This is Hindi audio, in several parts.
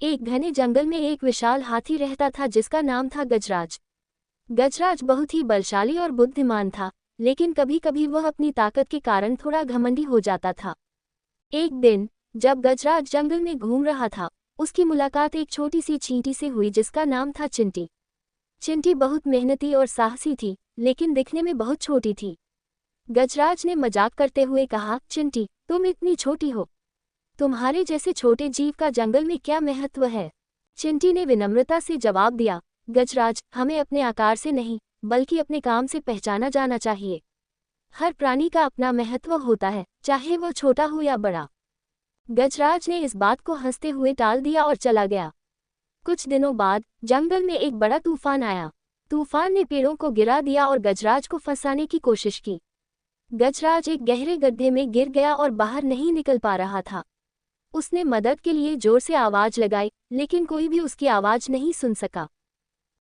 एक घने जंगल में एक विशाल हाथी रहता था जिसका नाम था गजराज। गजराज बहुत ही बलशाली और बुद्धिमान था, लेकिन कभी कभी वह अपनी ताकत के कारण थोड़ा घमंडी हो जाता था। एक दिन जब गजराज जंगल में घूम रहा था, उसकी मुलाकात एक छोटी सी चींटी से हुई जिसका नाम था चिंटी। चिंटी बहुत मेहनती और साहसी थी, लेकिन दिखने में बहुत छोटी थी। गजराज ने मजाक करते हुए कहा, चिंटी, तुम इतनी छोटी हो, तुम्हारे जैसे छोटे जीव का जंगल में क्या महत्व है। चिंटी ने विनम्रता से जवाब दिया, गजराज, हमें अपने आकार से नहीं बल्कि अपने काम से पहचाना जाना चाहिए। हर प्राणी का अपना महत्व होता है, चाहे वह छोटा हो या बड़ा। गजराज ने इस बात को हंसते हुए टाल दिया और चला गया। कुछ दिनों बाद जंगल में एक बड़ा तूफान आया। तूफान ने पेड़ों को गिरा दिया और गजराज को फंसाने की कोशिश की। गजराज एक गहरे गड्ढे में गिर गया और बाहर नहीं निकल पा रहा था। उसने मदद के लिए जोर से आवाज लगाई, लेकिन कोई भी उसकी आवाज नहीं सुन सका।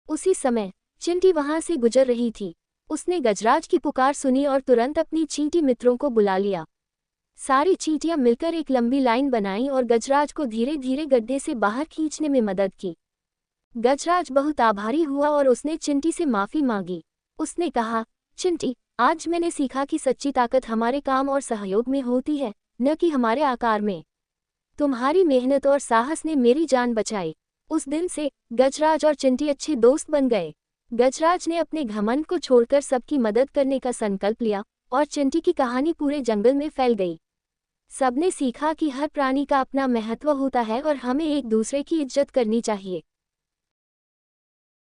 उसी समय चिंटी वहां से गुजर रही थी। उसने गजराज की पुकार सुनी और तुरंत अपनी चींटी मित्रों को बुला लिया। सारी चींटियां मिलकर एक लंबी लाइन बनाई और गजराज को धीरे धीरे गड्ढे से बाहर खींचने में मदद की। गजराज बहुत आभारी हुआ और उसने चिंटी से माफी मांगी। उसने कहा, चिंटी, आज मैंने सीखा कि सच्ची ताकत हमारे काम और सहयोग में होती है, न कि हमारे आकार में। तुम्हारी मेहनत और साहस ने मेरी जान बचाई। उस दिन से गजराज और चिंटी अच्छे दोस्त बन गए। गजराज ने अपने घमंड को छोड़कर सबकी मदद करने का संकल्प लिया और चिंटी की कहानी पूरे जंगल में फैल गई। सबने सीखा कि हर प्राणी का अपना महत्व होता है और हमें एक दूसरे की इज्जत करनी चाहिए।